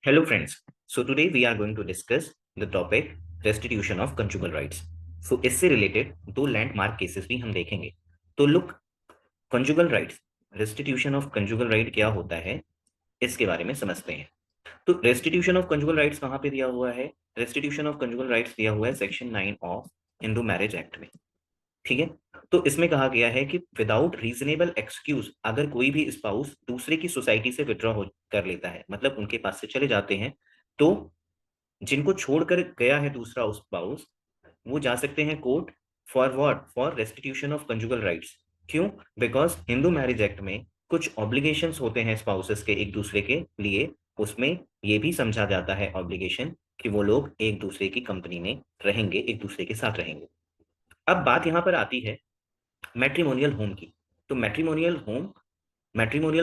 Hello friends. So today we are going to discuss the topic restitution of conjugal rights. So इससे related दो landmark cases भी हम देखेंगे. तो look, conjugal rights, restitution of conjugal right क्या होता है इसके बारे में समझते हैं. तो रेस्टिट्यूशन ऑफ कंजुगल राइट्स कहाँ पे दिया हुआ है? रेस्टिट्यूशन ऑफ कंजुगल राइट्स दिया हुआ है section 9 of Hindu marriage act में. ठीक है. तो इसमें कहा गया है कि विदाउट रीजनेबल एक्सक्यूज अगर कोई भी स्पाउस दूसरे की सोसाइटी से विड्रॉ कर लेता है, मतलब उनके पास से चले जाते हैं, तो जिनको छोड़कर गया है दूसरा स्पाउस, वो जा सकते हैं court for what? For restitution of conjugal rights. क्यों? बिकॉज हिंदू मैरिज एक्ट में कुछ ऑब्लिगेशंस होते हैं स्पाउसेस के एक दूसरे के लिए. उसमें ये भी समझा जाता है ऑब्लिगेशन कि वो लोग एक दूसरे की कंपनी में रहेंगे, एक दूसरे के साथ रहेंगे. अब बात यहाँ पर आती है मैट्रिमोनियल होम की. तो मैट्रिमोनियल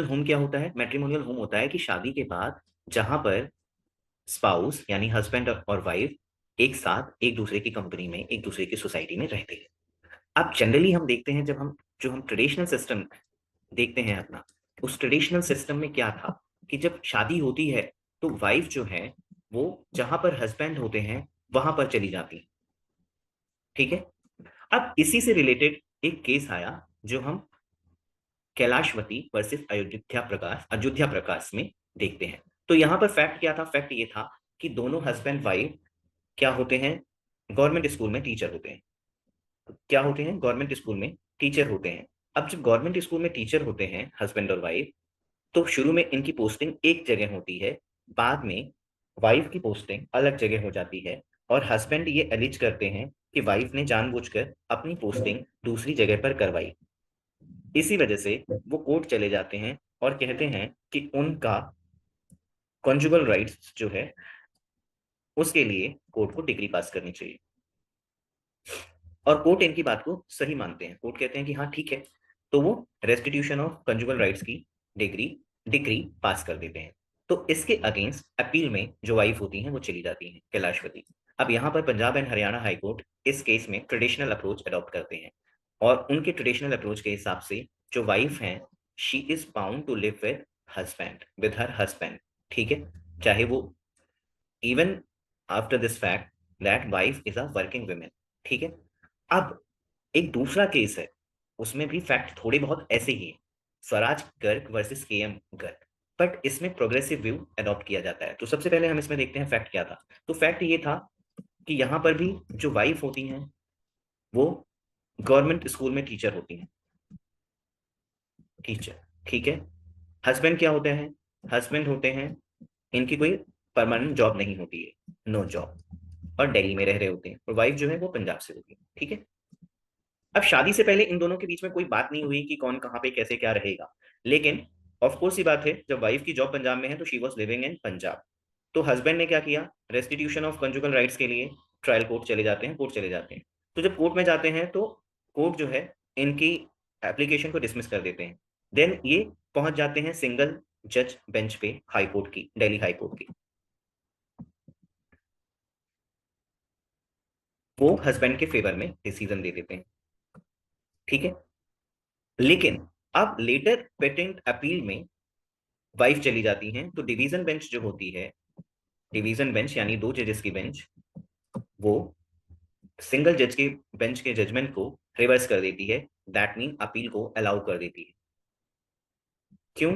होम क्या होता है? मैट्रिमोनियल होम होता है कि शादी के बाद जहां पर स्पाउस यानी हस्बैंड और वाइफ एक साथ एक दूसरे की कंपनी में, एक दूसरे की सोसाइटी में रहते हैं. अब जनरली हम देखते हैं, जब हम ट्रेडिशनल सिस्टम देखते हैं अपना, उस ट्रेडिशनल सिस्टम में क्या था कि जब शादी होती है तो वाइफ जो है वो जहां पर हस्बैंड होते हैं वहां पर चली जाती है. ठीक है. अब इसी से रिलेटेड एक केस आया जो हम कैलाशवती वर्सेस अयोध्या प्रकाश में देखते हैं. तो यहाँ पर फैक्ट क्या था? फैक्ट ये था कि दोनों हस्बैंड वाइफ क्या होते हैं? गवर्नमेंट स्कूल में टीचर होते हैं. क्या होते हैं? गवर्नमेंट स्कूल में टीचर होते हैं. अब जब गवर्नमेंट स्कूल में टीचर होते हैं हस्बैंड और वाइफ, तो शुरू में इनकी पोस्टिंग एक जगह होती है, बाद में वाइफ की पोस्टिंग अलग जगह हो जाती है, और हस्बैंड ये एलिज करते हैं कि वाइफ ने जानबूझकर अपनी पोस्टिंग दूसरी जगह पर करवाई. इसी वजह से वो कोर्ट चले जाते हैं और कहते हैं कि उनका कॉन्जुगल राइट्स जो है उसके लिए कोर्ट को डिग्री पास करनी चाहिए. और कोर्ट इनकी बात को सही मानते हैं. कोर्ट कहते हैं कि हाँ ठीक है, तो वो रेस्टिट्यूशन ऑफ कंजुगल राइट्स की डिग्री डिग्री पास कर देते हैं. तो इसके अगेंस्ट अपील में जो वाइफ होती हैं वो चली जाती हैं कैलाशवती. अब यहाँ पर Punjab and Haryana high court इस केस में ट्रेडिशनल अप्रोच अडॉप्ट करते हैं, और उनके ट्रेडिशनल अप्रोच के हिसाब से जो वाइफ है, she is bound to live with her husband. ठीक है. चाहे वो even after this fact that wife is a working women. ठीक है. अब एक दूसरा केस है, उसमें भी फैक्ट थोड़े बहुत ऐसे ही हैं. Swaraj Garg versus KM Garg. But इसमें प्रोग्रेसिव व्यू अडॉप्ट किया जाता है. तो सबसे पहले हम इसमें देखते हैं फैक्ट क्या था. तो फैक्ट ये था कि यहाँ पर भी जो वाइफ होती हैं वो गवर्नमेंट स्कूल में टीचर होती हैं. टीचर. ठीक है. हस्बैंड क्या होते हैं? हस्बैंड होते हैं, इनकी कोई परमानेंट जॉब नहीं होती है, नो जॉब, और दिल्ली में रह रहे होते हैं, और वाइफ जो है वो पंजाब से होती है. ठीक है. अब शादी से पहले इन दोनों के बीच में कोई बात नहीं हुई कि कौन कहाँ पे कैसे क्या रहेगा, लेकिन ऑफ कोर्स ही बात है, जब वाइफ की जॉब पंजाब में है तो she was living in Punjab. तो हस्बैंड ने क्या किया? रेस्टिट्यूशन ऑफ कंजुगल राइट्स के लिए ट्रायल कोर्ट चले जाते हैं, कोर्ट चले जाते हैं. तो जब कोर्ट में जाते हैं तो कोर्ट जो है इनकी एप्लीकेशन को डिसमिस कर देते हैं. देन ये पहुंच जाते हैं सिंगल जज बेंच पे, हाई कोर्ट की, दिल्ली हाई कोर्ट की. वो हस्बैंड के फेवर में डिसीजन दे देते हैं. ठीक है. लेकिन अब लेटर पेटेंट अपील में वाइफ चली जाती हैं, तो डिवीजन बेंच जो होती है, डिवीजन बेंच यानी दो जजेस की बेंच, वो सिंगल जज के बेंच के जजमेंट को रिवर्स कर देती है. दैट मीन अपील को अलाउ कर देती है. क्यों?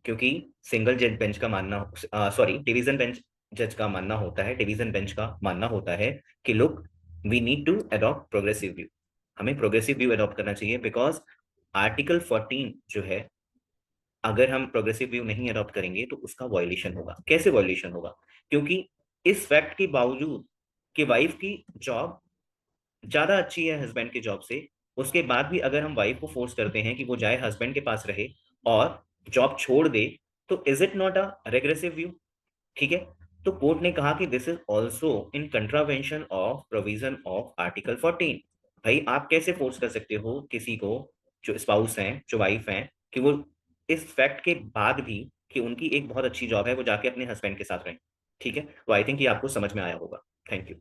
क्योंकि सिंगल जज बेंच का मानना, सॉरी, डिवीजन बेंच जज का मानना होता है, डिवीजन बेंच का मानना होता है कि look, we need to adopt progressive view. हमें प्रोग्रेसिव व्यू अडॉप्ट करना चाहिए, बिकॉज आर्टिकल 14 जो है, अगर हम प्रोग्रेसिव व्यू नहीं अडॉप्ट करेंगे तो उसका वायलेशन होगा. कैसे वायलेशन होगा? क्योंकि इस फैक्ट के बावजूद कि वाइफ की जॉब ज्यादा अच्छी है हस्बैंड की जॉब से, उसके बाद भी अगर हम वाइफ को फोर्स करते हैं कि वो जाए हस्बैंड के पास रहे और जॉब छोड़ दे, तो is it not a regressive view? ठीक है. तो कोर्ट ने कहा कि this is also in contravention of provision of article 14. भाई आप कैसे फोर्स कर सकते हो किसी को, जो स्पाउस हैं, जो वाइफ हैं, कि वो इस फैक्ट के बाद भी कि उनकी एक बहुत अच्छी जॉब है, वो जाके अपने हस्बैंड के साथ रहें. ठीक है. तो आई थिंक ये आपको समझ में आया होगा. Thank you.